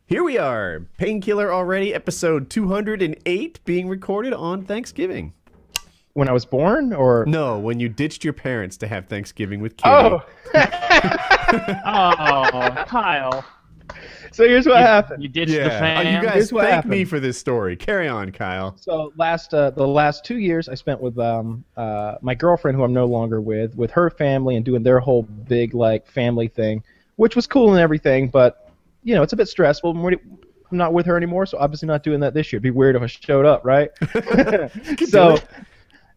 Here we are, Painkiller Already, episode 208, being recorded on Thanksgiving. When I was born, or? No, when you ditched your parents to have Thanksgiving with Kitty. Oh! Oh, Kyle. So here's what happened. You ditched the fam. You guys Here's what thank happened. me for this story. Carry on, Kyle. So the last 2 years I spent with my girlfriend, who I'm no longer with her family, and doing their whole big family thing, which was cool and everything, but it's a bit stressful. I'm not with her anymore, so obviously not doing that this year. It'd be weird if I showed up, right? So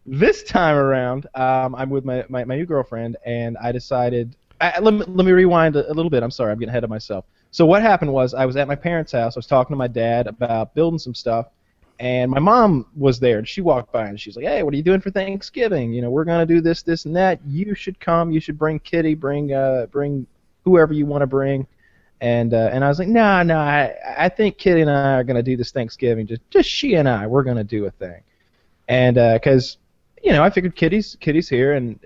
this time around, I'm with my new girlfriend, and I decided. Let me rewind a little bit. I'm sorry, I'm getting ahead of myself. So what happened was I was at my parents' house. I was talking to my dad about building some stuff, and my mom was there, and she walked by, and she's like, "Hey, what are you doing for Thanksgiving? We're gonna do this, and that. You should come. You should bring Kitty. Bring whoever you want to bring." And I was like, no, I think Kitty and I are gonna do this Thanksgiving. Just she and I. We're gonna do a thing, and because I figured Kitty's here, and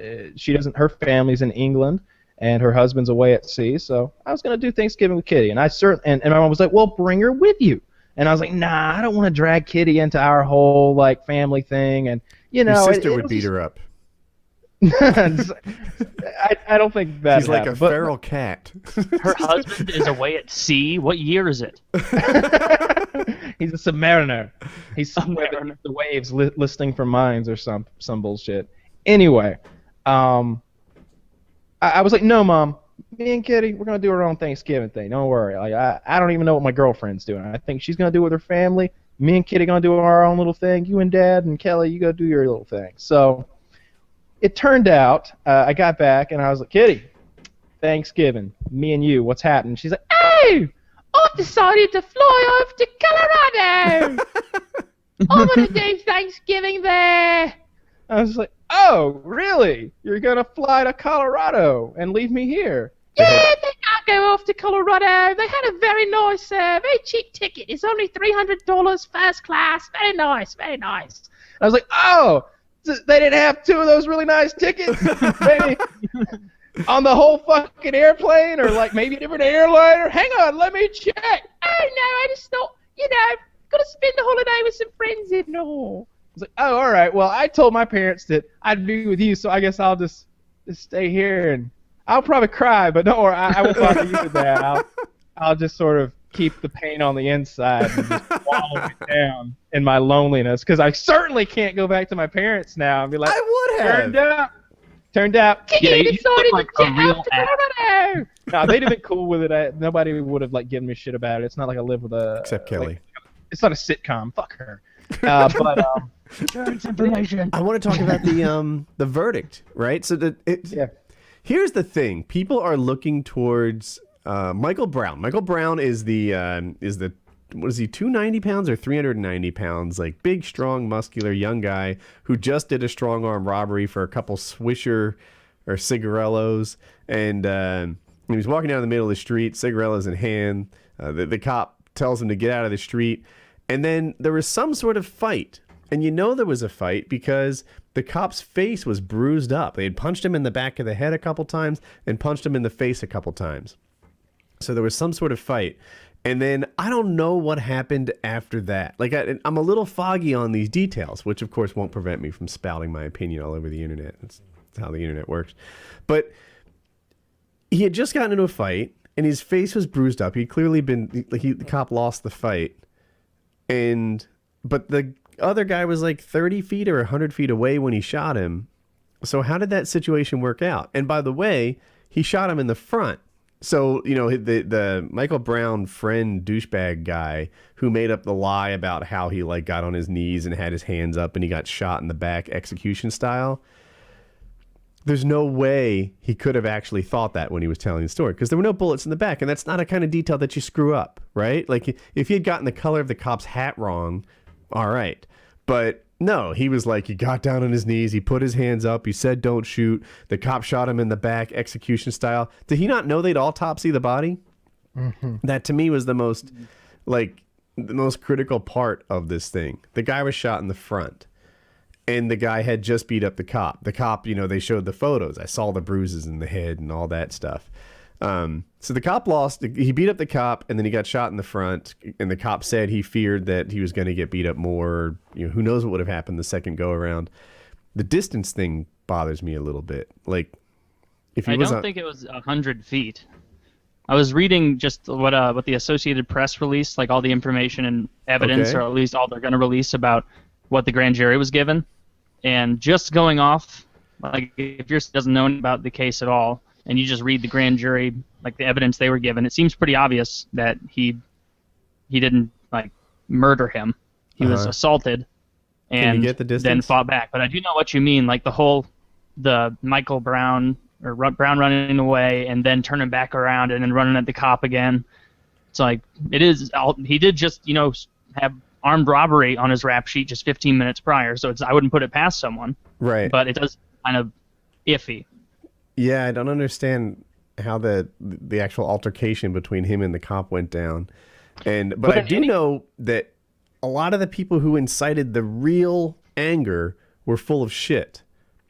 her family's in England. And her husband's away at sea, so I was gonna do Thanksgiving with Kitty, and and my mom was like, "Well, bring her with you," and I was like, "Nah, I don't want to drag Kitty into our whole family thing," and your sister would beat her up. I don't think that. She's like a feral cat. Her husband is away at sea. What year is it? He's a submariner. He's somewhere beneath the waves, listening for mines or some bullshit. Anyway, I was like, no, Mom, me and Kitty, we're going to do our own Thanksgiving thing. Don't worry. I don't even know what my girlfriend's doing. I think she's going to do it with her family. Me and Kitty going to do our own little thing. You and Dad and Kelly, you go do your little thing. So it turned out I got back, and I was like, Kitty, Thanksgiving, me and you, what's happening? She's like, oh, I've decided to fly over to Colorado. I'm going to do Thanksgiving there. I was like, oh, really? You're going to fly to Colorado and leave me here? Yeah, they can't go off to Colorado. They had a very nice, very cheap ticket. It's only $300 first class. Very nice, very nice. I was like, oh, they didn't have two of those really nice tickets? Maybe on the whole fucking airplane, or maybe a different airline? Or hang on, let me check. Oh, no, I just thought, got to spend the holiday with some friends and all. I was like, oh, all right. Well, I told my parents that I'd be with you, so I guess I'll just stay here, and I'll probably cry, but don't worry, I won't bother you with that. I'll just sort of keep the pain on the inside and just wallow it down in my loneliness, because I certainly can't go back to my parents now and be like, I would have. Turned out, you decided like to check out Colorado. No, they'd have been cool with it. Nobody would have given me shit about it. It's not like I live with a except Kelly. It's not a sitcom. Fuck her. But information. I want to talk about the verdict, right? So here's the thing: people are looking towards Michael Brown. Michael Brown is the what is he, 290 pounds or 390 pounds? Like big, strong, muscular, young guy who just did a strong arm robbery for a couple Swisher or cigarellos, and he was walking down the middle of the street, cigarellos in hand. The cop tells him to get out of the street, and then there was some sort of fight. And there was a fight because the cop's face was bruised up. They had punched him in the back of the head a couple times and punched him in the face a couple times. So there was some sort of fight. And then I don't know what happened after that. I'm a little foggy on these details, which of course won't prevent me from spouting my opinion all over the internet. That's how the internet works. But he had just gotten into a fight, and his face was bruised up. He'd clearly the cop lost the fight. But the other guy was 30 feet or 100 feet away when he shot him. So how did that situation work out? And by the way, he shot him in the front. So, the Michael Brown friend douchebag guy who made up the lie about how he got on his knees and had his hands up and he got shot in the back execution style. There's no way he could have actually thought that when he was telling the story, because there were no bullets in the back, and that's not a kind of detail that you screw up, right? If he had gotten the color of the cop's hat wrong, all right. But no, he was he got down on his knees, he put his hands up, he said don't shoot, the cop shot him in the back, execution style. Did he not know they'd autopsy the body? Mm-hmm. That to me was the most critical part of this thing. The guy was shot in the front, and the guy had just beat up the cop. The cop, they showed the photos. I saw the bruises in the head and all that stuff. So the cop lost. He beat up the cop, and then he got shot in the front. And the cop said he feared that he was going to get beat up more. Who knows what would have happened the second go around. The distance thing bothers me a little bit. Like, if he I don't think it was 100 feet. I was reading just what the Associated Press released, like all the information and evidence, Okay. or at least all they're going to release about what the grand jury was given. And just going off, like if you're doesn't know about the case at all, and you just read the grand jury, like the evidence they were given, it seems pretty obvious that he didn't like murder him. He was assaulted and get the then distance? fought back. But I do know what you mean, like the Michael Brown Brown running away and then turning back around and then running at the cop again. It's like he did just have armed robbery on his rap sheet just 15 minutes prior, so I wouldn't put it past someone. right. But it does kind of iffy. Yeah, I don't understand how the actual altercation between him and the cop went down. But I do know that a lot of the people who incited the real anger were full of shit.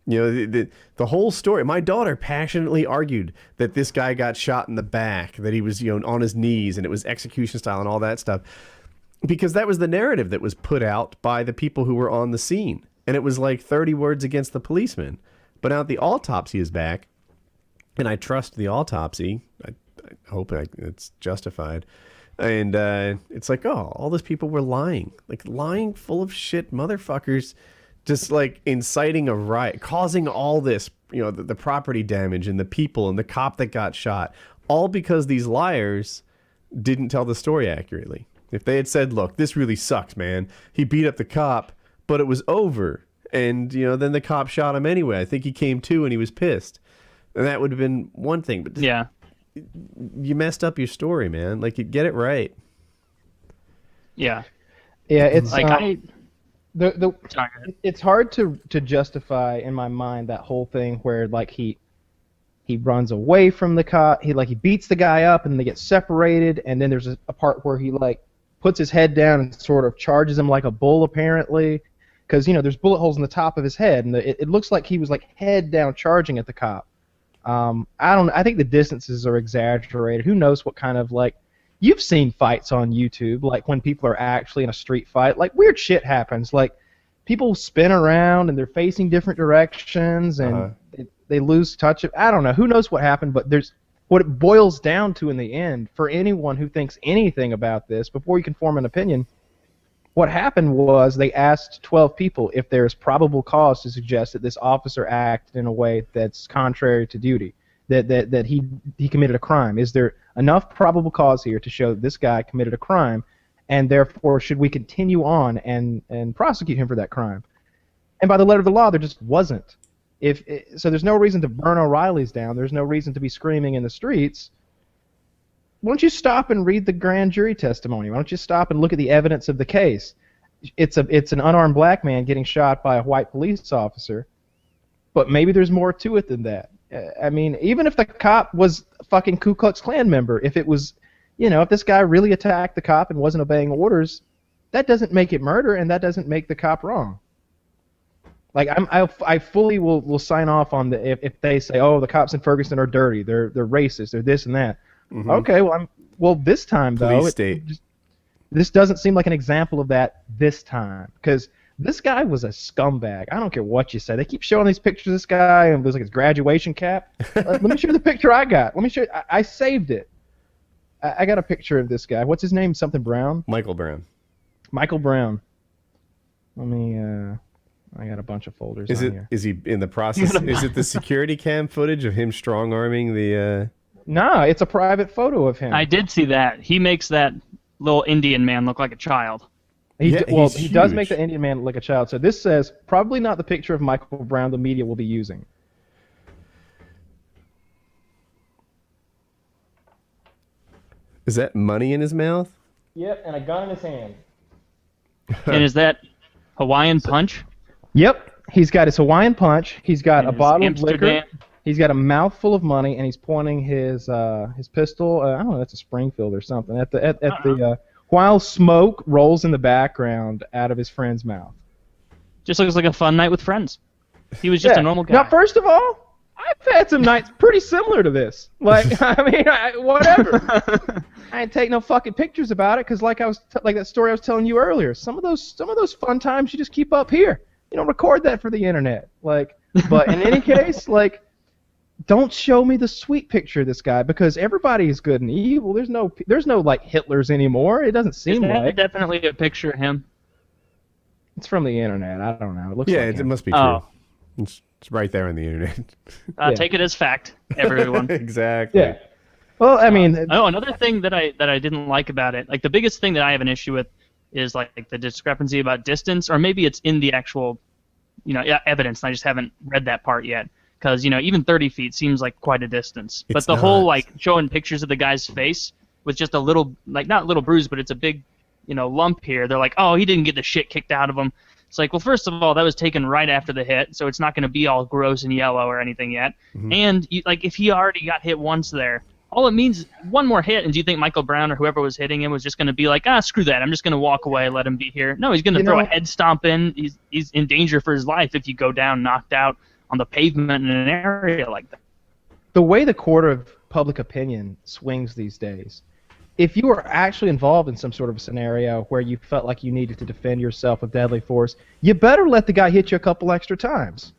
The whole story. My daughter passionately argued that this guy got shot in the back, that he was on his knees, and it was execution style and all that stuff, because that was the narrative that was put out by the people who were on the scene, and it was like 30 words against the policeman. But now the autopsy is back, and I trust the autopsy. I hope it's justified. And it's like, oh, all those people were lying, full of shit motherfuckers. Just like inciting a riot, causing all this, the property damage and the people and the cop that got shot, all because these liars didn't tell the story accurately. If they had said, look, this really sucks, man. He beat up the cop, but it was over. And, then the cop shot him anyway. I think he came to and he was pissed. And that would have been one thing. But Yeah. You messed up your story, man. Like, you get it right. Yeah. Yeah, it's Like it's hard to justify in my mind that whole thing where like he runs away from the cop, he beats the guy up and they get separated, and then there's a part where he like puts his head down and sort of charges him like a bull apparently, because there's bullet holes in the top of his head, and it looks like he was like head down charging at the cop. I think the distances are exaggerated. Who knows what kind of like. You've seen fights on YouTube, like when people are actually in a street fight, like weird shit happens. Like people spin around and they're facing different directions and they lose touch of. I don't know. Who knows what happened? But there's what it boils down to in the end for anyone who thinks anything about this before you can form an opinion. What happened was they asked 12 people if there's probable cause to suggest that this officer acted in a way that's contrary to duty, that he committed a crime. Is there enough probable cause here to show that this guy committed a crime, and therefore should we continue on and prosecute him for that crime? And by the letter of the law, there just wasn't. So there's no reason to burn O'Reilly's down. There's no reason to be screaming in the streets. Why don't you stop and read the grand jury testimony? Why don't you stop and look at the evidence of the case? It's an unarmed black man getting shot by a white police officer, but maybe there's more to it than that. I mean, even if the cop was a fucking Ku Klux Klan member, if it was, if this guy really attacked the cop and wasn't obeying orders, that doesn't make it murder, and that doesn't make the cop wrong. Like I fully will sign off on if they say, oh, the cops in Ferguson are dirty, they're racist, they're this and that. Mm-hmm. Okay, well this time though, this doesn't seem like an example of that this time, because this guy was a scumbag. I don't care what you say. They keep showing these pictures of this guy, and there's like his graduation cap. Let me show you the picture I got. Let me show you. I saved it. I got a picture of this guy. What's his name? Something Brown? Michael Brown. Michael Brown. Let me, I got a bunch of folders on here. Is he in the process? Is it the security cam footage of him strong-arming the... No, it's a private photo of him. I did see that. He makes that little Indian man look like a child. He does make the Indian man look like a child. So this says, probably not the picture of Michael Brown the media will be using. Is that money in his mouth? Yep, and a gun in his hand. And is that Hawaiian Punch? Yep, he's got his Hawaiian Punch. He's got a bottle of liquor. Amsterdam. He's got a mouthful of money, and he's pointing his pistol. I don't know, that's a Springfield or something. At the while smoke rolls in the background out of his friend's mouth. Just looks like a fun night with friends. He was just a normal guy. Now, first of all, I I've had some nights pretty similar to this. Like, I mean, whatever. I ain't take no fucking pictures about it because, like that story I was telling you earlier, some of those fun times you just keep up here. You don't record that for the internet. Like, but in any case, like, don't show me the sweet picture of this guy because everybody is good and evil. There's no like Hitlers anymore. It doesn't seem like. Definitely a picture of him. It's from the internet. I don't know. It looks Yeah, like it must be true. It's right there on the internet. Take it as fact, everyone. Exactly. Yeah. Well, I mean. Another thing that I didn't like about it, like the biggest thing that I have an issue with, is like the discrepancy about distance, or maybe it's in the actual, evidence. And I just haven't read that part yet, because even 30 feet seems like quite a distance. But the whole like showing pictures of the guy's face with just a little, like not little bruise, but it's a big, lump here. They're like, oh, he didn't get the shit kicked out of him. It's like, well, first of all, that was taken right after the hit, so it's not going to be all gross and yellow or anything yet. Mm-hmm. And if he already got hit once there, all it means is one more hit, and do you think Michael Brown or whoever was hitting him was just going to be like, screw that, I'm just going to walk away, let him be here? No, he's going to throw a head stomp in. He's in danger for his life if you go down knocked out on the pavement in an area like that. The way the court of public opinion swings these days, if you were actually involved in some sort of a scenario where you felt like you needed to defend yourself with deadly force, you better let the guy hit you a couple extra times.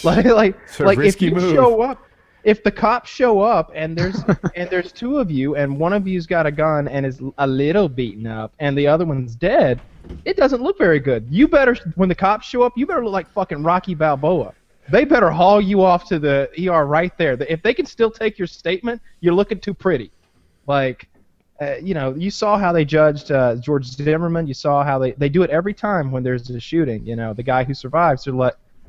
Like if you show up, if the cops show up and there's two of you and one of you's got a gun and is a little beaten up and the other one's dead, it doesn't look very good. You better, when the cops show up, you better look like fucking Rocky Balboa. They better haul you off to the ER right there. If they can still take your statement, you're looking too pretty. Like, you saw how they judged George Zimmerman. You saw how they do it every time when there's a shooting. The guy who survives,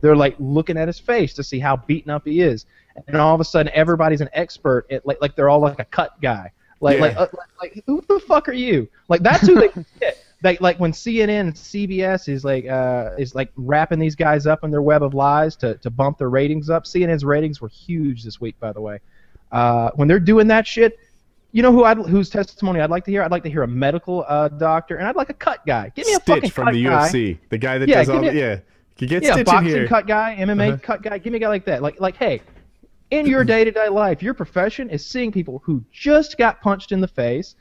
they're like looking at his face to see how beaten up he is. And all of a sudden, everybody's an expert at like they're all like a cut guy. Like who the fuck are you? Like that's who they get. Like when CNN and CBS is like wrapping these guys up in their web of lies to bump their ratings up. CNN's ratings were huge this week, by the way. When they're doing that shit, you know whose testimony I'd like to hear? I'd like to hear a medical doctor, and I'd like a cut guy. Give me a fucking from cut the guy. UFC, the guy that does all You get Stitch boxing in here. cut guy, MMA cut guy. Give me a guy like that. Like, hey, in your day-to-day life, your profession is seeing people who just got punched in the face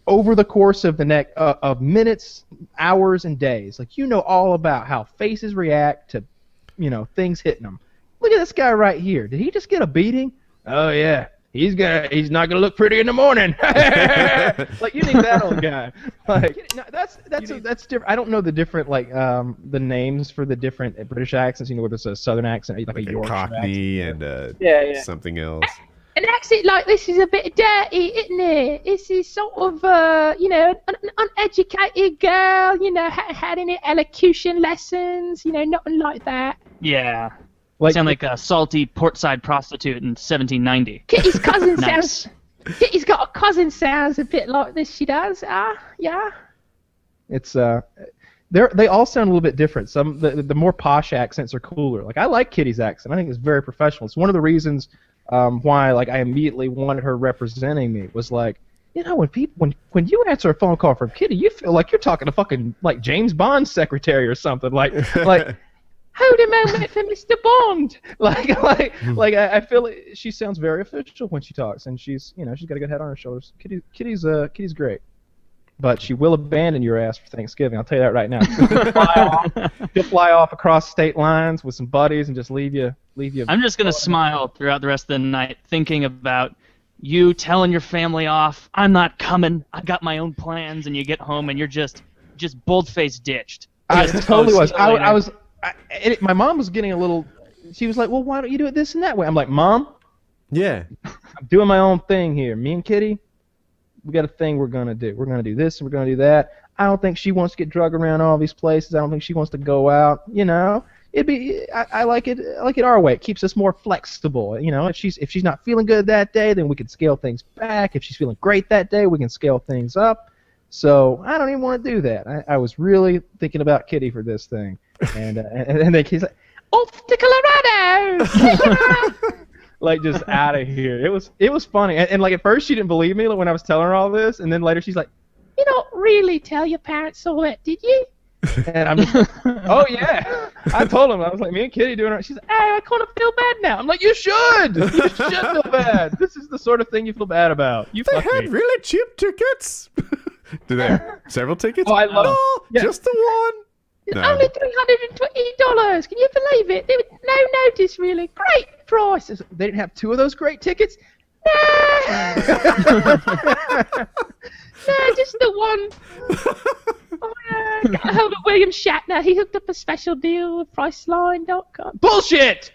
over the course of of minutes, hours, and days. Like, all about how faces react to, things hitting them. Look at this guy right here. Did he just get a beating? Oh yeah. He's not gonna look pretty in the morning. Like, you need that old guy. Like, that's different. I don't know the different the names for the different British accents. Whether it's a Southern accent, like a Yorkshire Cockney accent. and something else. An accent like this is a bit dirty, isn't it? This is sort of an uneducated girl. Had any elocution lessons. Nothing like that. Yeah. Sound like a salty portside prostitute in 1790. Kitty's cousin Nice. sounds. Kitty's got a cousin sounds a bit like this. She does. Yeah. It's they all sound a little bit different. Some the more posh accents are cooler. Like, I like Kitty's accent. I think it's very professional. It's one of the reasons why I immediately wanted her representing me. Was like, when you answer a phone call from Kitty, you feel like you're talking to fucking like James Bond's secretary or something. Like. Hold a moment for Mr. Bond. I feel like she sounds very official when she talks, and she's got a good head on her shoulders. Kitty's great, but she will abandon your ass for Thanksgiving. I'll tell you that right now. She'll fly off across state lines with some buddies and just leave you. I'm just gonna smile throughout the rest of the night, thinking about you telling your family off. I'm not coming. I got my own plans, and you get home and you're just bold-faced ditched. I totally was. I was. My mom was getting a little. She was like, "Well, why don't you do it this and that way?" I'm like, "Mom, yeah, I'm doing my own thing here. Me and Kitty, we got a thing we're gonna do. We're gonna do this and we're gonna do that. I don't think she wants to get drugged around all these places. I don't think she wants to go out. It'd be. I like it. I like it our way. It keeps us more flexible. If she's not feeling good that day, then we can scale things back. If she's feeling great that day, we can scale things up. So I don't even want to do that. I was really thinking about Kitty for this thing. And then he's like, off to Colorado! Like, just out of here. It was funny. And like, at first she didn't believe me when I was telling her all this, and then later she's like, You don't really tell your parents all that, did you? And I'm just like, oh yeah. I told him, I was like, me and Kitty doing it. She's like, hey, I kind of feel bad now. I'm like, you should. You should feel bad. This is the sort of thing you feel bad about. You They fuck had me. really cheap tickets. Do they have several tickets? Oh, I love yeah. Just the one. It's No. only $320. Can you believe it? There was no notice, really. Great price. They didn't have 2 of those great tickets? No, just the one. Oh, yeah. Got a hold of William Shatner. He hooked up a special deal with Priceline.com. Bullshit!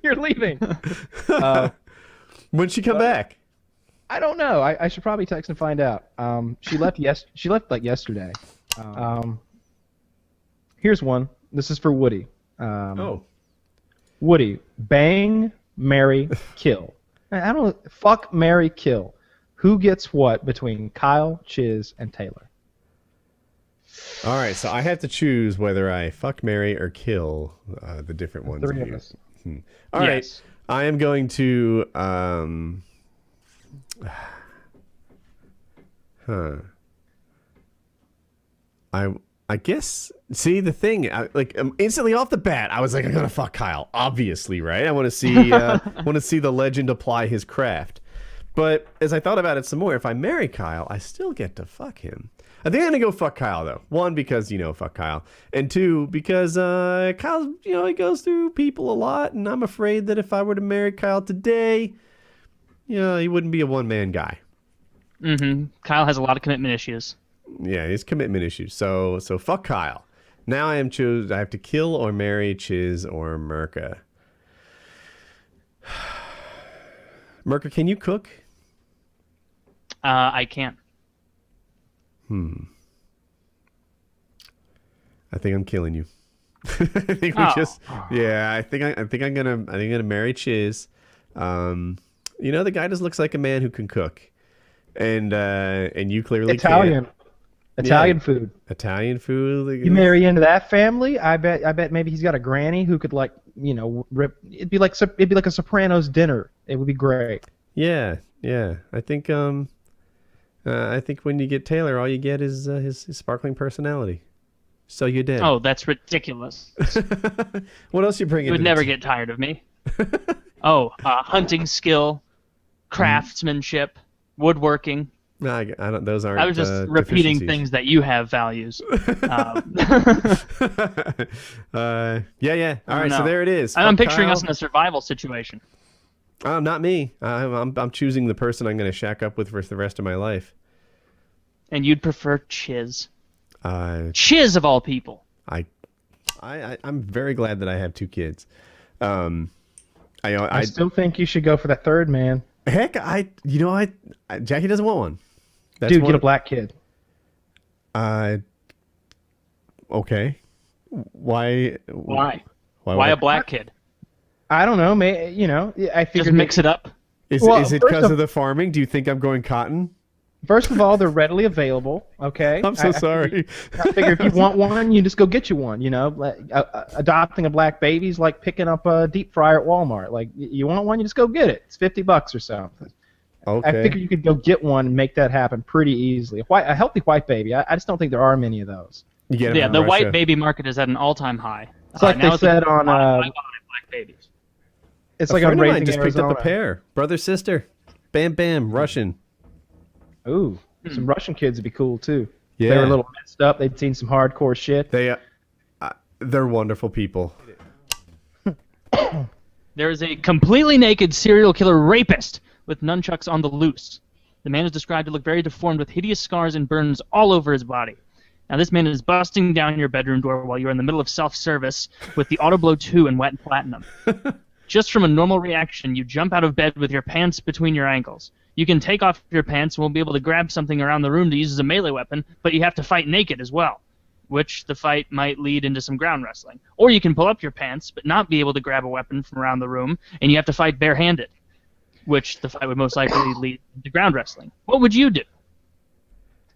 You're leaving. When'd she come back? I don't know. I should probably text and find out. She left like yesterday. Here's one. This is for Woody. Woody, bang, marry, kill. I don't. Fuck, marry, kill. Who gets what between Kyle, Chiz, and Taylor? All right, so I have to choose whether I fuck, marry, or kill the different ones. 3 of us. All right, Yes. I am going to. I guess. See the thing, instantly off the bat, I was like, I'm gonna fuck Kyle, obviously, right? I want to see, the legend apply his craft. But as I thought about it some more, if I marry Kyle, I still get to fuck him. I think I'm gonna go fuck Kyle though. 1, because fuck Kyle, and 2, because Kyle, he goes through people a lot, and I'm afraid that if I were to marry Kyle today, he wouldn't be a one-man guy. Mm-hmm. Kyle has a lot of commitment issues. Yeah, his commitment issues. So fuck Kyle. Now I have to kill or marry Chiz or Merca. Merca, can you cook? I can't. I think I'm killing you. I think I think I'm gonna marry Chiz. The guy just looks like a man who can cook, and you clearly Italian food. Italian food. You marry into that family, I bet maybe he's got a granny who could rip. It'd be like a Sopranos dinner. It would be great. Yeah. I think when you get Taylor, all you get is his sparkling personality. So you did. Oh, that's ridiculous. What else you bringing? You would never get tired of me. Hunting skill, craftsmanship, woodworking. No, I don't. Those aren't. I was just repeating things that you have values. Yeah. All right, so there it is. I'm Fuck picturing Kyle. us in a survival situation. Not me. I'm choosing the person I'm going to shack up with for the rest of my life. And you'd prefer Chiz. Chiz of all people. I'm very glad that I have 2 kids. I still think you should go for that third man. Heck, Jackie doesn't want one. Dude, get a black kid. Okay. Why? Why a black kid? I don't know. I figured Just mix it up. Is it because of the farming? Do you think I'm going cotton? First of all, they're readily available. Okay. I'm so sorry. I figure if you want one, you just go get you one. Adopting a black baby is like picking up a deep fryer at Walmart. Like, you want one, you just go get it. It's $50 or something. Okay. I figure you could go get one and make that happen pretty easily. A healthy white baby. I just don't think there are many of those. You get 'em in The Russia. white baby market is at an all-time high. It's like they said on. black babies. It's A like friend on of mine Raising just picked Arizona. up a pair, brother sister, bam bam, Russian. Ooh, some Russian kids would be cool too. Yeah, They were a little messed up. They'd seen some hardcore shit. They're wonderful people. There is a completely naked serial killer rapist with nunchucks on the loose. The man is described to look very deformed with hideous scars and burns all over his body. Now, this man is busting down your bedroom door while you're in the middle of self-service with the Auto Blow 2 and Wet Platinum. Just from a normal reaction, you jump out of bed with your pants between your ankles. You can take off your pants and will be able to grab something around the room to use as a melee weapon, but you have to fight naked as well, which the fight might lead into some ground wrestling. Or you can pull up your pants but not be able to grab a weapon from around the room, and you have to fight barehanded, which the fight would most likely lead to ground wrestling. What would you do?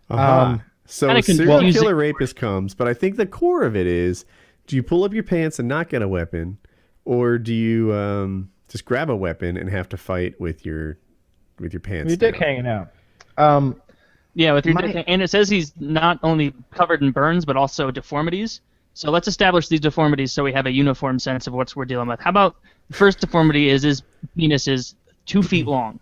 So Kinda serial confusing. killer rapist comes, but I think the core of it is: do you pull up your pants and not get a weapon, or do you just grab a weapon and have to fight with your pants? Your dick down? hanging out. Yeah, with your and it says he's not only covered in burns but also deformities. So let's establish these deformities so we have a uniform sense of what we're dealing with. How about the first deformity is his penis is 2 feet long.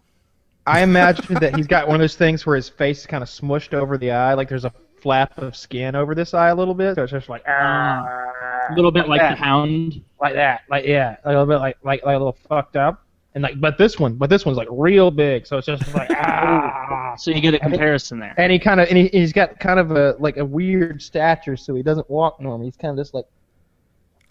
I imagine that he's got one of those things where his face is kind of smushed over the eye, like there's a flap of skin over this eye a little bit, so it's just like a little bit like the Hound, like that, like a little bit like a little fucked up, and but this one's like real big, so it's just like So you get a comparison there. And he's got kind of a weird stature, so he doesn't walk normal. He's kind of just like.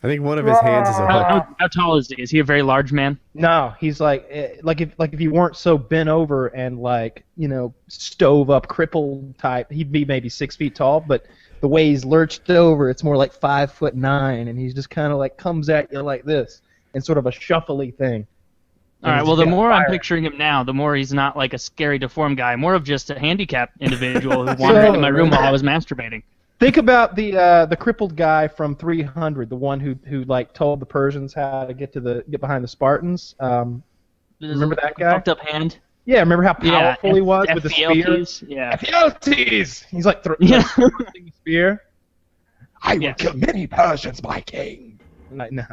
I think one of his hands is a hook. How tall is he? Is he a very large man? No, he's like if he weren't so bent over and stove up, crippled type, he'd be maybe 6 feet tall. But the way he's lurched over, it's more like 5'9", and he's just kind of like comes at you like this, in sort of a shuffly thing. All right. Well, the more I'm picturing him now, the more he's not like a scary deformed guy, more of just a handicapped individuul who wandered into my room while I was masturbating. Think about the crippled guy from 300, the one who like told the Persians how to get behind the Spartans. Remember that guy? Fucked up hand. Yeah, remember how powerful he was with the spear? Yeah. Ephialtes! He's like throwing the spear. I will kill many Persians, my king. Like, no.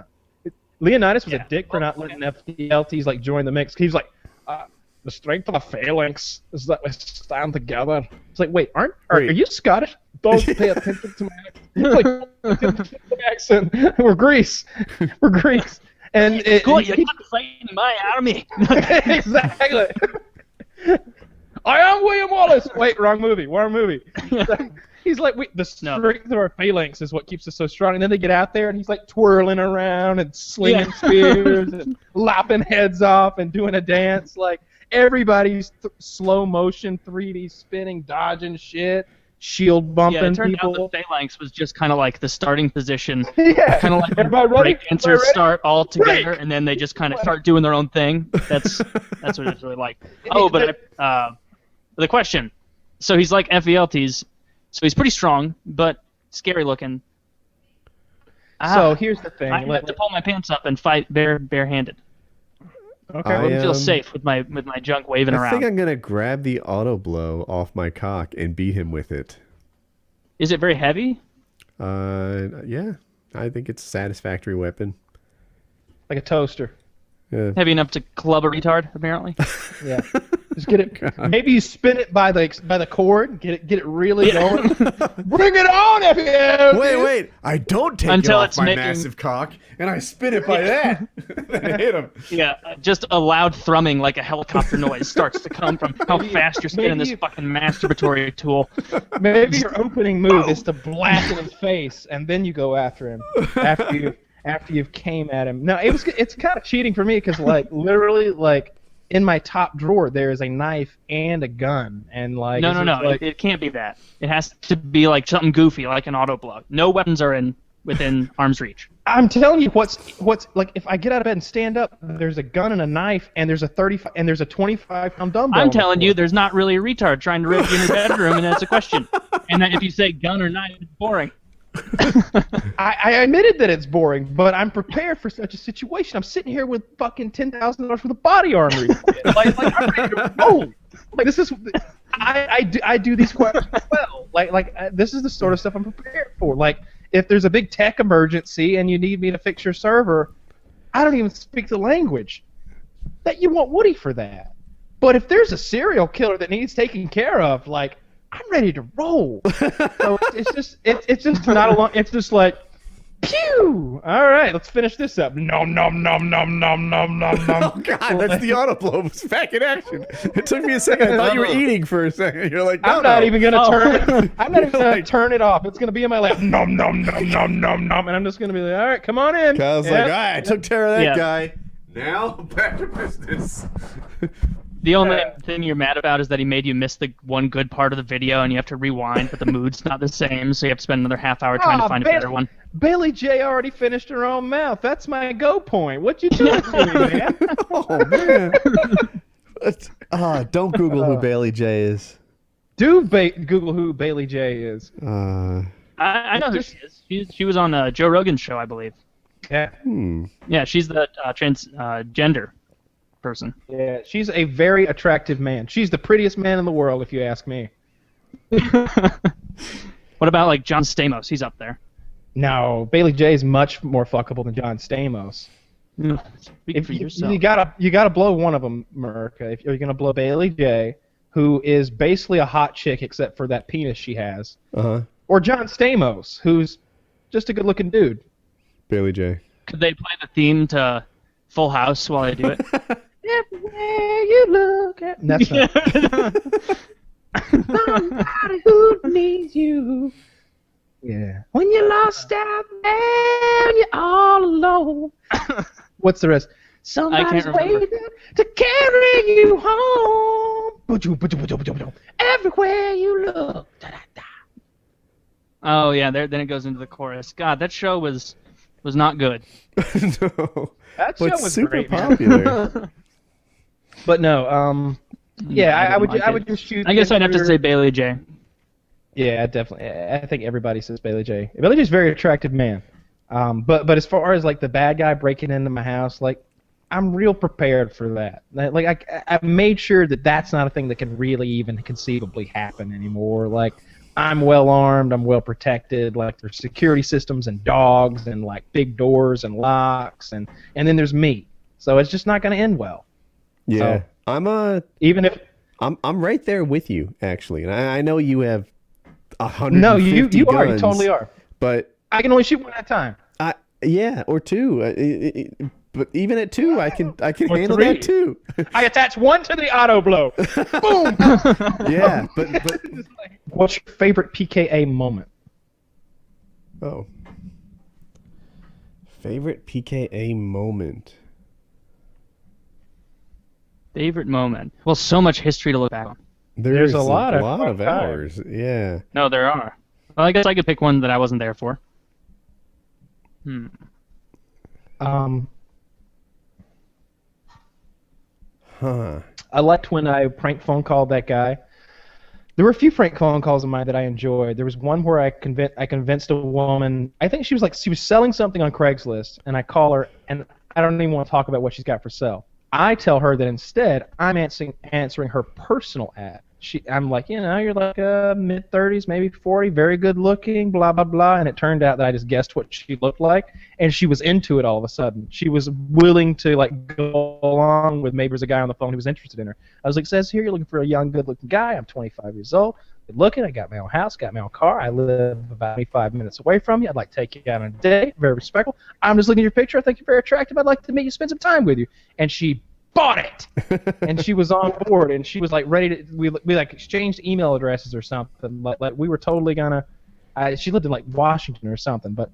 Leonidas was a dick for not letting Ephialtes like join the mix. He's like, the strength of the phalanx is that we stand together. It's like, wait, are you Scottish? Don't pay attention to my accent. We're Greece. And cool, you're not fighting my army. Exactly. I am William Wallace. Wait, wrong movie. He's like, the strength of our phalanx is what keeps us so strong. And then they get out there, and he's like twirling around and slinging spears and lopping heads off and doing a dance. Like, everybody's slow motion, 3D spinning, dodging shit, shield bumping people. Yeah, it turned out the phalanx was just kind of like the starting position. Yeah. Kind of like breakdancers start all together, and then they just kind of start doing their own thing. That's what it's really like. Oh, but the question. So he's like Ephialtes. So he's pretty strong, but scary looking. So here's the thing. I have to pull my pants up and fight barehanded. Okay. I wouldn't feel safe with my junk waving around. I think I'm gonna grab the auto blow off my cock and beat him with it. Is it very heavy? Yeah. I think it's a satisfactory weapon. Like a toaster. Yeah. Heavy enough to club a retard, apparently. Yeah. Just get it. Maybe you spin it by the cord. Get it really going. Bring it on, Ephialtes! Wait! I don't take Until it off it's my making... massive cock, and I spin it by that. Then hit him. Yeah, just a loud thrumming like a helicopter noise starts to come from how fast you're spinning this fucking masturbatory tool. Maybe your opening move is to blast in his face, and then you go after him after you've came at him. No, it's kind of cheating for me because literally in my top drawer there is a knife and a gun, and like no, it can't be that. It has to be like something goofy, like an auto blow. No weapons are within arm's reach. I'm telling you, what's like if I get out of bed and stand up, there's a gun and a knife, and there's a 25-pound dumbbell. I'm telling you, there's not really a retard trying to rip you in your bedroom, and that's a question. And then if you say gun or knife, it's boring. I admitted that it's boring, but I'm prepared for such a situation. I'm sitting here with fucking $10,000 worth of body armor. like I'm ready to roll. Like this is, I do these questions well. This is the sort of stuff I'm prepared for. Like if there's a big tech emergency and you need me to fix your server, I don't even speak the language. That you want Woody for that. But if there's a serial killer that needs taken care of, like. I'm ready to roll. So it's just not a long. It's just like, pew. All right, let's finish this up. Nom nom nom nom nom nom nom nom. Oh God, that's the auto blow. It's back in action. It took me a second. I thought you were eating for a second. You're like, I'm not even gonna turn. I'm not even gonna turn it off. It's gonna be in my lap. Nom nom nom nom nom nom, and I'm just gonna be like, all right, come on in. Kyle's like, all right, I took care of that guy. Now back to business. The only thing you're mad about is that he made you miss the one good part of the video, and you have to rewind, but the mood's not the same, so you have to spend another half hour trying to find a better one. Bailey J already finished her own mouth. That's my go point. What you doing to me, man? Oh man. Don't Google who Bailey J is. Google who Bailey J is. I know who she is. She was on Joe Rogan's show, I believe. Yeah. Yeah, she's the transgender person. Yeah, she's a very attractive man. She's the prettiest man in the world, if you ask me. What about like John Stamos? He's up there. No, Bailey J is much more fuckable than John Stamos. Speak for yourself. You gotta blow one of them, America. If you're gonna blow Bailey J, who is basically a hot chick except for that penis she has, or John Stamos, who's just a good-looking dude. Bailey J. Could they play the theme to Full House while I do it? Everywhere you look at. That's not. Somebody who needs you. Yeah. When you're lost out there and you're all alone. What's the rest? Somebody's waiting to carry you home. Everywhere you look. Oh yeah, then it goes into the chorus. God, that show was not good. No. That show But was super great, man. popular. But no, yeah, I would just shoot. I guess I'd have to say Bailey J. Yeah, definitely. I think everybody says Bailey J. Bailey J's a very attractive man. But as far as like the bad guy breaking into my house, like I'm real prepared for that. Like I made sure that that's not a thing that can really even conceivably happen anymore. Like I'm well armed, I'm well protected. Like there's security systems and dogs and like big doors and locks and then there's me. So it's just not going to end well. Yeah, so, I'm right there with you actually, and I know you have 150 No, you guns, are. You totally are. But I can only shoot one at a time. Yeah, or two. But even at two, I can handle three. that too. I attach one to the auto blow. Boom. Yeah, but what's your favorite PKA moment? Oh, favorite PKA moment. Favorite moment. Well, so much history to look back on. There's a lot of time. hours. Yeah. No, there are. Well, I guess I could pick one that I wasn't there for. I liked when I prank phone called that guy. There were a few prank phone calls of mine that I enjoyed. There was one where I convinced a woman. I think she was selling something on Craigslist, and I call her, and I don't even want to talk about what she's got for sale. I tell her that instead I'm answering her personal ad. I'm like, you're like mid-30s, maybe 40, very good looking, blah, blah, blah. And it turned out that I just guessed what she looked like, and she was into it all of a sudden. She was willing to like go along with maybe there's a guy on the phone who was interested in her. I was like, says here, you're looking for a young, good-looking guy. I'm 25 years old, good looking. I got my own house, got my own car. I live about 25 minutes away from you. I'd like to take you out on a date. Very respectful. I'm just looking at your picture. I think you're very attractive. I'd like to meet you, spend some time with you. And she bought it, and she was on board, and she was like ready to. We like exchanged email addresses or something. Like we were totally gonna. She lived in like Washington or something, but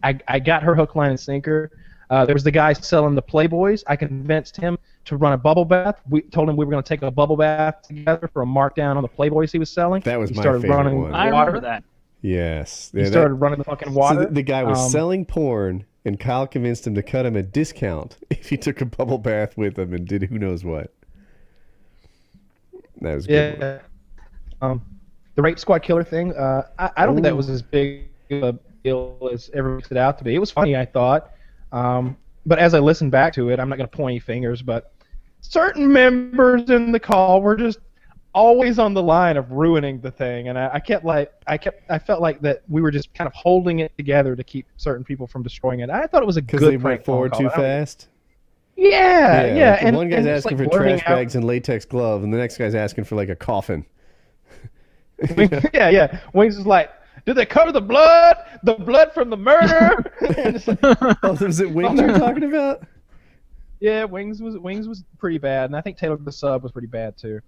I got her hook, line, and sinker. There was the guy selling the Playboys. I convinced him to run a bubble bath. We told him we were going to take a bubble bath together for a markdown on the Playboys he was selling. That was he my started favorite running one. I remember that. Yes. He started running the fucking water. So the guy was selling porn, and Kyle convinced him to cut him a discount if he took a bubble bath with him and did who knows what. That was a good one. The Rape Squad Killer thing, I don't think that was as big of a deal as everyone makes it out to be. It was funny, I thought. But as I listened back to it, I'm not going to point any fingers, but certain members in the call were just always on the line of ruining the thing, and I felt like that we were just kind of holding it together to keep certain people from destroying it. I thought it was a good because they prank went forward phone call. too fast. Yeah. Like and one guy's and asking like for trash blurting out- bags and latex gloves, and the next guy's asking for like a coffin. Yeah. Wings was like, did they cover the blood? The blood from the murder? And it's like, Oh, was it Wings you're talking about? yeah, Wings was pretty bad, and I think Taylor the Sub was pretty bad too.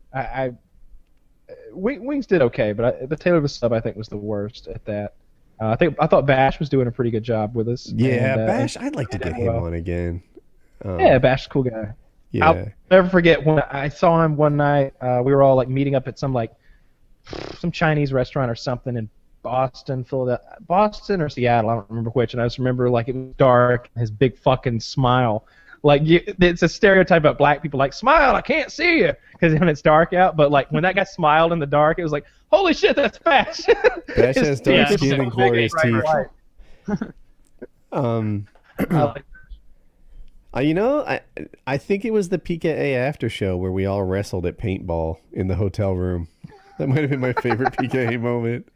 Wings did okay, but Taylor the Sub I think was the worst at that. I thought Bash was doing a pretty good job with us. Yeah, and, Bash. I'd like to get him on again. Yeah, Bash is a cool guy. Yeah. I'll never forget when I saw him one night. We were all like meeting up at some Chinese restaurant or something in Boston, Philadelphia, Boston or Seattle. I don't remember which. And I just remember like it was dark. His big fucking smile. Like it's a stereotype about black people. Like smile, I can't see you because when it's dark out. But like when that guy smiled in the dark, it was like holy shit, that's Bash. Bash has dark Yeah. skin and glorious teeth. I think it was the PKA after show where we all wrestled at paintball in the hotel room. That might have been my favorite PKA moment.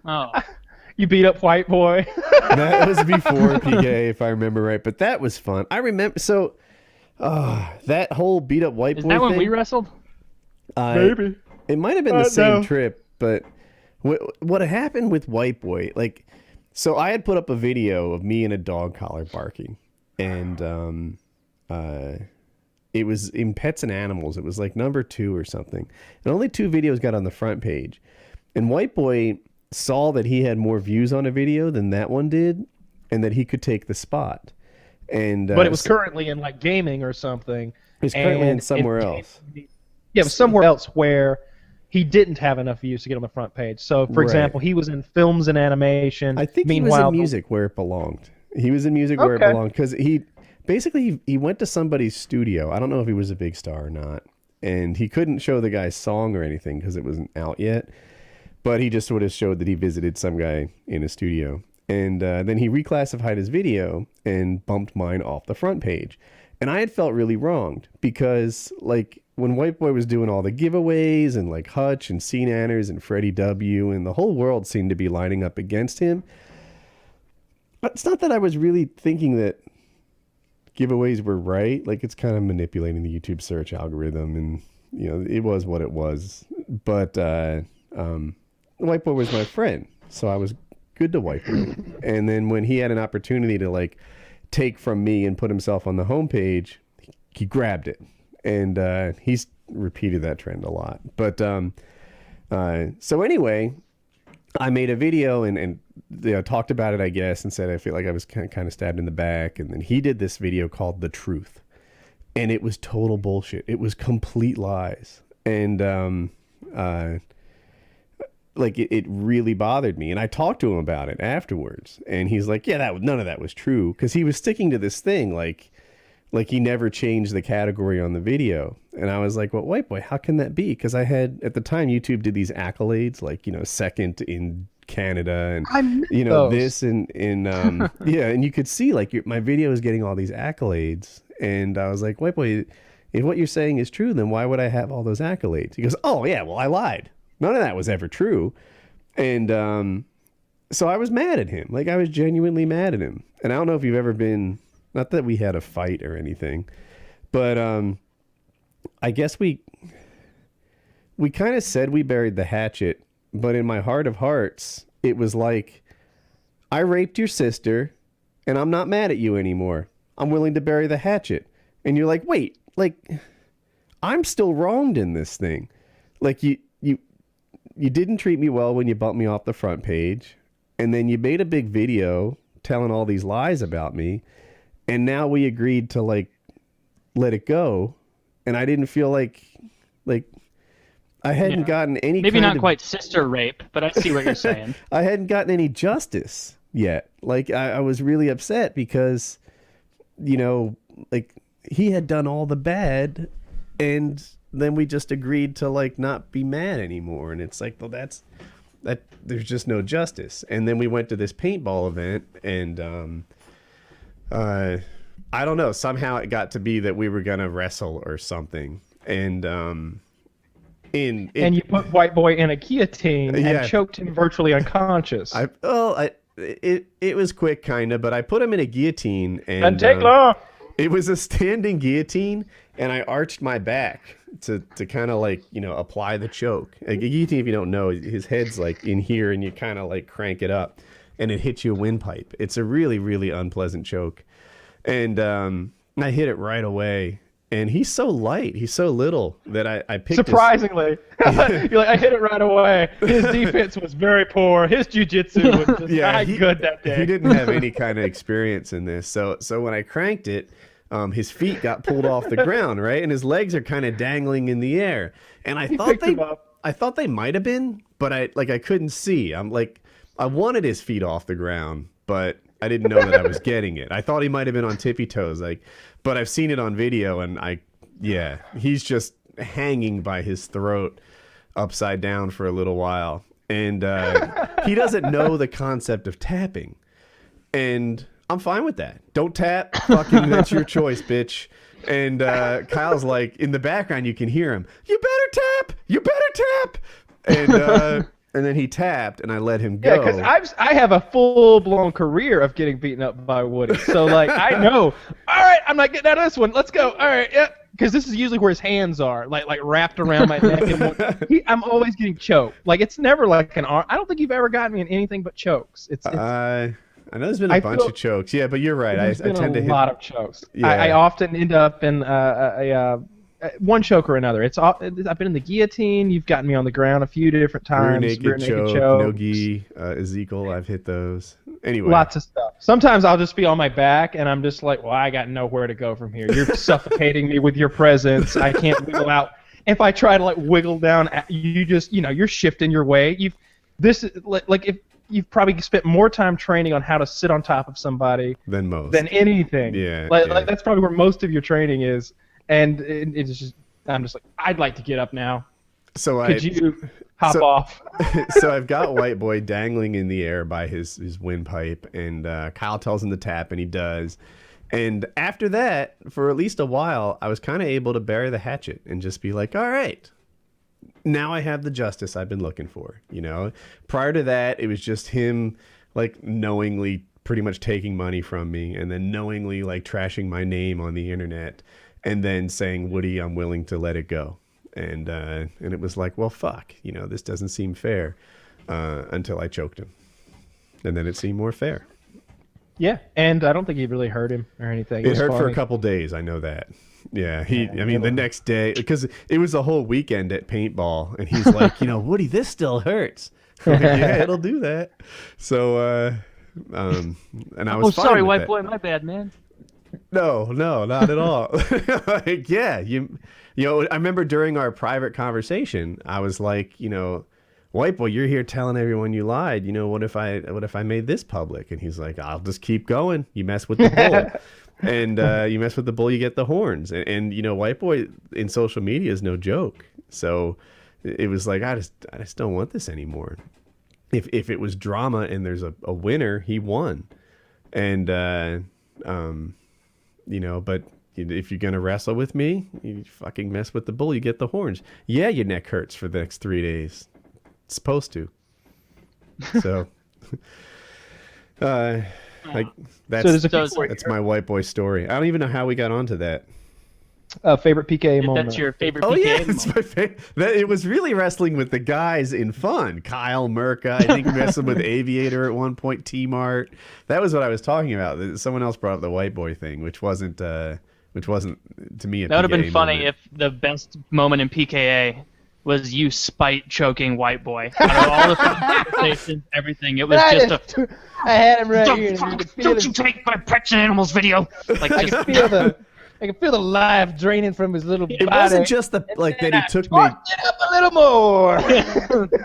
Oh, You beat up White Boy. That was before PKA, if I remember right. But that was fun. I remember. So that whole beat up White is Boy that when thing, we wrestled? Maybe. it might have been the same no. trip. But what happened with White Boy? Like, so I had put up a video of me in a dog collar barking, and it was in Pets and Animals. It was like number 2 or something. And only 2 videos got on the front page. And White Boy saw that he had more views on a video than that one did, and that he could take the spot. And But it was currently in like gaming or something. It was currently in and somewhere else. Yeah, it was somewhere else where he didn't have enough views to get on the front page. So, for Right. example, he was in films and animation. I think he was in music where it belonged. He was in music where it Okay. belonged because he went to somebody's studio. I don't know if he was a big star or not, and he couldn't show the guy's song or anything because it wasn't out yet. But he just sort of showed that he visited some guy in a studio, and then he reclassified his video and bumped mine off the front page. And I had felt really wronged because, like, when White Boy was doing all the giveaways and like Hutch and C Nanners and Freddie W. and the whole world seemed to be lining up against him. But it's not that I was really thinking that giveaways were right. Like, it's kind of manipulating the YouTube search algorithm, and you know, it was what it was. But White Boy was my friend, so I was good to White Boy. And then when he had an opportunity to like take from me and put himself on the homepage, he grabbed it, and he's repeated that trend a lot. But so anyway, I made a video and you know, talked about it, I guess, and said I feel like I was kind of stabbed in the back. And then he did this video called The Truth, and it was total bullshit. It was complete lies, and like it really bothered me. And I talked to him about it afterwards, and he's like, yeah, none of that was true, because he was sticking to this thing like he never changed the category on the video. And I was like, well, White Boy, how can that be? Because I had, at the time, YouTube did these accolades, like, you know, second in Canada, and you know, this and yeah, and you could see like my video is getting all these accolades, and I was like, White Boy, if what you're saying is true, then why would I have all those accolades? He goes, oh yeah, well, I lied. None of that was ever true. And so I was mad at him. Like, I was genuinely mad at him. And I don't know if you've ever been, not that we had a fight or anything, but I guess we kind of said we buried the hatchet, but in my heart of hearts, it was like, I raped your sister, and I'm not mad at you anymore. I'm willing to bury the hatchet. And you're like, wait, like, I'm still wronged in this thing. Like, you didn't treat me well when you bumped me off the front page, and then you made a big video telling all these lies about me, and now we agreed to like let it go, and I didn't feel like I hadn't gotten any maybe kind not of, quite sister rape, but I see what you're saying. I hadn't gotten any justice yet. Like, I was really upset because, you know, like, he had done all the bad, and then we just agreed to like not be mad anymore. And it's like, well, that there's just no justice. And then we went to this paintball event, and I don't know, somehow it got to be that we were gonna wrestle or something. And and you put White Boy in a guillotine and choked him virtually unconscious. It was quick, kind of, but I put him in a guillotine, and Doesn't take long. It was a standing guillotine, and I arched my back to kind of like, you know, apply the choke. A guillotine, if you don't know, his head's like in here, and you kind of like crank it up, and it hits you a windpipe. It's a really, really unpleasant choke. And I hit it right away. And he's so light, he's so little that I picked. Surprisingly, you're like, I hit it right away. His defense was very poor. His jiu-jitsu was just not good that day. He didn't have any kind of experience in this. So when I cranked it, his feet got pulled off the ground, right, and his legs are kind of dangling in the air. And I thought they might have been, but I couldn't see. I'm like, I wanted his feet off the ground, but I didn't know that I was getting it. I thought he might have been on tippy toes, like. But I've seen it on video, and he's just hanging by his throat upside down for a little while. And he doesn't know the concept of tapping. And I'm fine with that. Don't tap. Fucking, that's your choice, bitch. And Kyle's like, in the background, you can hear him. You better tap. You better tap. And then he tapped, and I let him go. Yeah, because I have a full-blown career of getting beaten up by Woody. So, like, I know, all right, I'm not getting out of this one. Let's go. All right, yeah. Because this is usually where his hands are, like wrapped around my neck. And I'm always getting choked. Like, it's never like an arm. I don't think you've ever gotten me in anything but chokes. I know there's been a bunch of chokes. Yeah, but you're right. I tend to hit a lot of chokes. Yeah. I often end up in one choke or another. I've been in the guillotine. You've gotten me on the ground a few different times. Rear naked choke, no-gi, Ezekiel. I've hit those. Anyway, lots of stuff. Sometimes I'll just be on my back, and I'm just like, well, I got nowhere to go from here. You're suffocating me with your presence. I can't wiggle out. If I try to like wiggle down, you just, you're shifting your weight. If you've probably spent more time training on how to sit on top of somebody than anything. Yeah. Like that's probably where most of your training is. And it's just, I'm just like, I'd like to get up now. So Could you hop off? So I've got White Boy dangling in the air by his windpipe, and Kyle tells him to tap, and he does. And after that, for at least a while, I was kind of able to bury the hatchet and just be like, all right, now I have the justice I've been looking for. Prior to that, it was just him like knowingly pretty much taking money from me, and then knowingly like trashing my name on the internet. And then saying, Woody, I'm willing to let it go. And it was like, well, fuck, this doesn't seem fair until I choked him. And then it seemed more fair. Yeah, and I don't think he really hurt him or anything. It hurt for a couple days, I know that. Yeah, the next day, because it was a whole weekend at paintball, and he's like, Woody, this still hurts. I'm like, yeah, it'll do that. So, and I was fine sorry, with White that. Boy, my bad, man. No, not at all. Like, yeah, I remember during our private conversation, I was like, White Boy, you're here telling everyone you lied. What if I made this public? And he's like, I'll just keep going. You mess with the bull, and you mess with the bull, you get the horns. And White Boy in social media is no joke. So it was like, I just don't want this anymore. If it was drama and there's a winner, he won, and but if you're going to wrestle with me, you fucking mess with the bull, you get the horns. Yeah, your neck hurts for the next 3 days. It's supposed to. So, that's my White Boy story. I don't even know how we got onto that. Favorite PKA moment. That's your favorite Oh, PKA yeah, moment. it's my favorite. It was really wrestling with the guys in fun. Kyle, Merca, I think wrestling with Aviator at one point, T-Mart. That was what I was talking about. Someone else brought up the White Boy thing, which wasn't to me a That would have PKA been funny moment. if the best moment in PKA was you spite choking White Boy. Out of all the conversations, everything, it was just a. I had him right here. And Don't you take my pets and animals video? Like I just can feel the life draining from his little body. It wasn't just that he took me. It up a little more.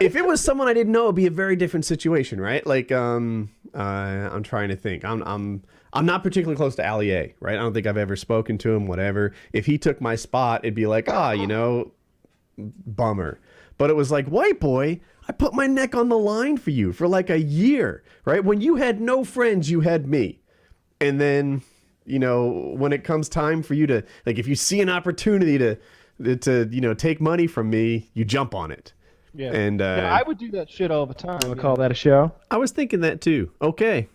If it was someone I didn't know, it'd be a very different situation, right? Like, I'm trying to think. I'm not particularly close to Ali A, right? I don't think I've ever spoken to him, whatever. If he took my spot, it'd be like, bummer. But it was like, White Boy, I put my neck on the line for you for like a year, right? When you had no friends, you had me. And then, when it comes time for you to, like, if you see an opportunity to take money from me, you jump on it. Yeah. And I would do that shit all the time. I would call that a show. I was thinking that too. Okay.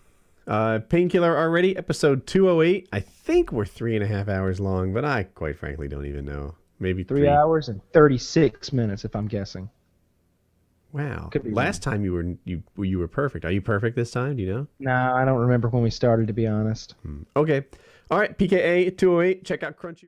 Painkiller Already, episode 208. I think we're 3.5 hours long, but I quite frankly don't even know. Maybe 3 hours and 36 minutes, if I'm guessing. Wow. Could be Last time you were perfect. Are you perfect this time? Do you know? No, I don't remember when we started, to be honest. Okay. All right. PKA 208. Check out Crunchy.